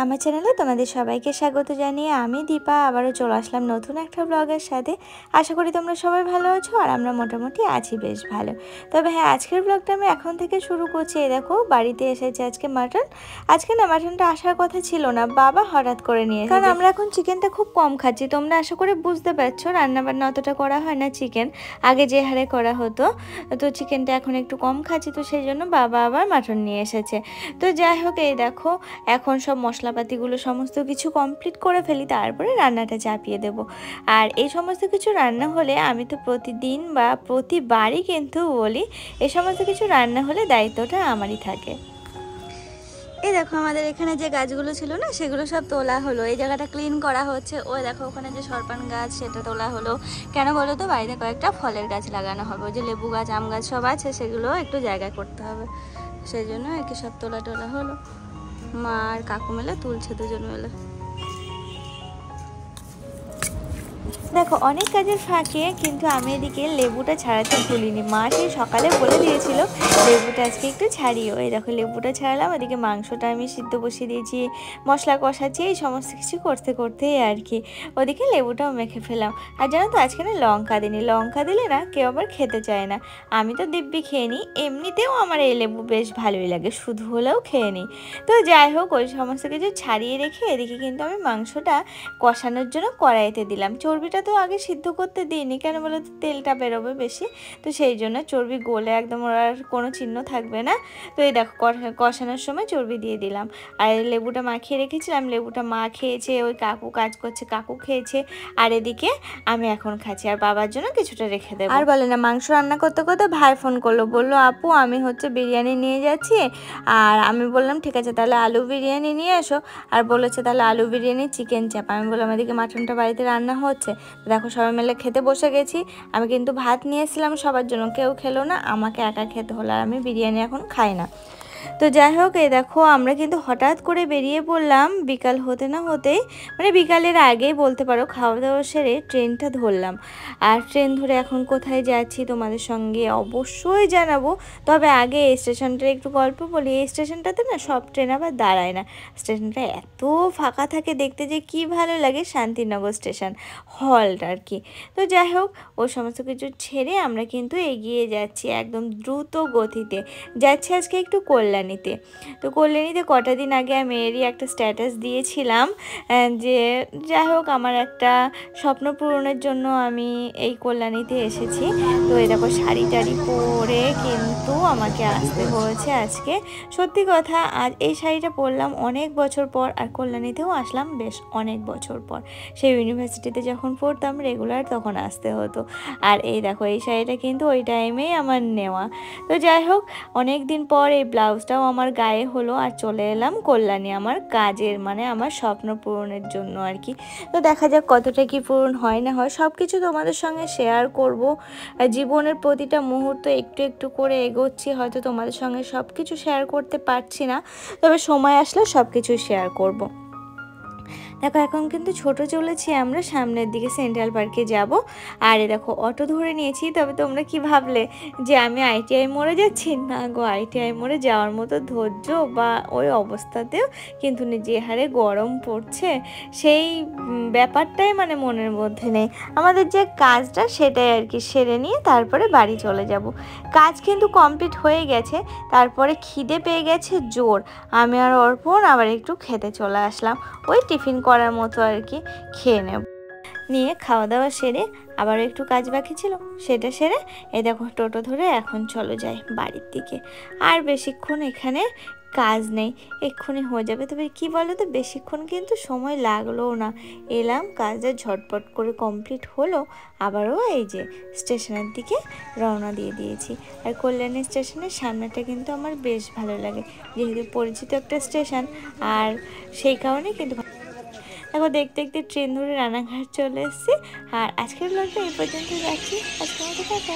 আমার চ্যানেলে তোমাদের সবাইকে স্বাগত জানিয়ে আমি দীপা আবারও চলে আসলাম নতুন একটা ব্লগের সাথে। আশা করি তোমরা সবাই ভালো আছো আর আমরা মোটামুটি আছি বেশ ভালো। তবে হ্যাঁ, আজকের ব্লগটা আমি এখন থেকে শুরু করছি। এই দেখো বাড়িতে এসেছে আজকে মাটন। আজকে না মাটনটা আসার কথা ছিল না, বাবা হঠাৎ করে নিয়ে, কারণ আমরা এখন চিকেনটা খুব কম খাচ্ছি। তোমরা আশা করে বুঝতে পারছো, রান্নাবান্না অতটা করা হয় না চিকেন, আগে যে হারে করা হতো। তো চিকেনটা এখন একটু কম খাচ্ছি, তো সেই জন্য বাবা আবার মাটন নিয়ে এসেছে। তো যাই হোক, এই দেখো এখন সব মশলাপাতিগুলো সমস্ত কিছু কমপ্লিট করে ফেলি, তারপরে রান্নাটা চাপিয়ে দেব। আর এই সমস্ত কিছু রান্না হলে আমি তো প্রতিদিন বা প্রতিবারই কিন্তু বলি, এই সমস্ত কিছু রান্না হলে দায়িত্বটা আমারই থাকে। এই দেখো আমাদের এখানে যে গাছগুলো ছিল না, সেগুলো সব তোলা হলো। এই জায়গাটা ক্লিন করা হচ্ছে। ওই দেখো ওখানে যে সরপান গাছ, সেটা তোলা হলো। কেন বলো তো, বাড়িতে কয়েকটা ফলের গাছ লাগানো হবে। ওই যে লেবু গাছ, আম গাছ সব আছে, সেগুলো একটু জায়গায় করতে হবে, সেই জন্য আর কি সব তোলা টোলা হলো। মা আর কাকু মিলে তুলছে, দুজন মিলে। দেখো অনেক কাজের ফাঁকে কিন্তু আমি এদিকে লেবুটা ছাড়াতে ভুলিনি। মা সেই সকালে বলে দিয়েছিল লেবুটা আজকে একটু ছাড়িও। এই দেখো লেবুটা ছাড়ালাম, এদিকে মাংসটা আমি সিদ্ধ বসিয়ে দিয়েছি, মশলা কষাচ্ছি, এই সমস্ত কিছু করতে করতেই আর কি ওদিকে লেবুটাও মেখে ফেলাম। আর জানো তো আজকে না লঙ্কা দিইনি, লঙ্কা দিলে না কেউ আবার খেতে চায় না। আমি তো দিব্যি খেয়ে নিই, এমনিতেও আমার এই লেবু বেশ ভালোই লাগে, শুধু হলেও খেয়ে নিই। তো যাই হোক, ওই সমস্ত কিছু ছাড়িয়ে রেখে এদিকে কিন্তু আমি মাংসটা কষানোর জন্য কড়াইতে দিলাম। চর্বিটা তো আগে সিদ্ধ করতে দিইনি, কেন বলো তো তেলটা বেরোবে বেশি, তো সেই জন্য চর্বি গলে একদম ওর আর কোনো চিহ্ন থাকবে না। তো এই দেখো কষানোর সময় চর্বি দিয়ে দিলাম। আর লেবুটা মাখিয়ে রেখেছিলাম, লেবুটা মা খেয়েছে, ওই কাকু কাজ করছে, কাকু খেয়েছে, আর এদিকে আমি এখন খাচ্ছি, আর বাবার জন্য কিছুটা রেখে দেবো। আর বলে না, মাংস রান্না করতে করতে ভাই ফোন করলো, বললো আপু আমি বিরিয়ানি নিয়ে যাচ্ছি। আর আমি বললাম ঠিক আছে, তাহলে আলু বিরিয়ানি নিয়ে এসো। আর বলেছে তাহলে আলু বিরিয়ানি চিকেন চাপ। আমি বললাম এদিকে মাটনটা বাড়িতে রান্না হচ্ছে। দেখো সবাই মিলে খেতে বসে গেছি। আমি কিন্তু ভাত নিয়েছিলাম সবার জন্য, কেউ খেলো না, আমাকে একা খেতে হলো। আর আমি বিরিয়ানি এখন খাই না। তো যাই হোক, এই দেখো আমরা কিন্তু হঠাৎ করে বেরিয়ে পড়লাম বিকাল হতে না হতেই, মানে বিকালের আগেই বলতে পারো। খাওয়া দাওয়া সেরে ট্রেনটা ধরলাম। আর ট্রেন ধরে এখন কোথায় যাচ্ছি তোমাদের সঙ্গে অবশ্যই জানাবো। তবে আগে এই স্টেশনটার একটু গল্প বলি। এই স্টেশনটাতে না সব ট্রেন আবার দাঁড়ায় না। স্টেশনটা এত ফাঁকা থাকে দেখতে, যে কি ভালো লাগে। শান্তিনগর স্টেশন হল্ট আর কি। তো যাই হোক, ওই সমস্ত কিছু ছেড়ে আমরা কিন্তু এগিয়ে যাচ্ছি একদম দ্রুত গতিতে। যাচ্ছি আজকে একটু কল্যাণীতে। তো কল্যাণীতে কটা দিন আগে আমি এরই একটা স্ট্যাটাস দিয়েছিলাম যে যাই হোক আমার একটা স্বপ্ন পূরণের জন্য আমি এই কল্যাণীতে এসেছি। তো এই দেখো শাড়ি টাড়ি পরে কিন্তু আমাকে আসতে হয়েছে আজকে। সত্যি কথা, আজ এই শাড়িটা পরলাম অনেক বছর পর, আর কল্যাণীতেও আসলাম বেশ অনেক বছর পর। সেই ইউনিভার্সিটিতে যখন পড়তাম রেগুলার, তখন আসতে হতো। আর এই দেখো এই শাড়িটা কিন্তু ওই টাইমেই আমার নেওয়া। তো যাই হোক, অনেক দিন পর এই ব্লাউজটাও আমার গায়ে হলো, আর চলে এলাম কল্যাণী আমার কাজের, মানে আমার স্বপ্ন পূরণের জন্য আর কি। তো দেখা যাক কতটা কি পূরণ হয় না হয়, সব কিছু তোমাদের সঙ্গে শেয়ার করব। জীবনের প্রতিটা মুহূর্ত একটু একটু করে এগোচ্ছি, হয়তো তোমাদের সঙ্গে সব কিছু শেয়ার করতে পারছি না, তবে সময় আসলে সব কিছু শেয়ার করব। দেখো এখন কিন্তু ছোট চলেছি আমরা, সামনের দিকে সেন্ট্রাল পার্কে যাব। আর দেখো অটো ধরে নিয়েছি। তবে তোমরা কি ভাবলে যে আমি আইটিআই মোড়ে যাচ্ছি? না গো, আইটিআই মোড়ে যাওয়ার মতো ধৈর্য বা ওই অবস্থাতেও কিন্তু যে হারে গরম পড়ছে, সেই ব্যাপারটাই মানে মনের মধ্যে নেই। আমাদের যে কাজটা সেটাই আর কি সেরে নিয়ে তারপরে বাড়ি চলে যাব। কাজ কিন্তু কমপ্লিট হয়ে গেছে, তারপরে খিদে পেয়ে গেছে জোর। আমি আর অর্পণ আবার একটু খেতে চলে আসলাম, ওই টিফিন করার মতো আর কি, খেয়ে নেব। নিয়ে খাওয়া দাওয়া সেরে আবার একটু কাজ বাকি ছিল, সেটা সেরে এই দেখো টোটো ধরে এখন চলো যাই বাড়ির দিকে। আর বেশিক্ষণ এখানে কাজ নেই, এক্ষুনি হয়ে যাবে। তবে কি বলো তো, বেশিক্ষণ কিন্তু সময় লাগলো না। এলাম, কাজটা ঝটপট করে কমপ্লিট হলো, আবারও এই যে স্টেশনের দিকে রওনা দিয়ে দিয়েছি। আর কল্যাণী স্টেশনের সামনেটা কিন্তু আমার বেশ ভালো লাগে, যেহেতু পরিচিত একটা স্টেশন, আর সেই কারণে কিন্তু দেখো দেখতে দেখতে ট্রেন ধরে রানাঘাট চলে এসেছি। আর আজকের ব্লগটা এই পর্যন্ত যাচ্ছি। আজকের মতো টাটা।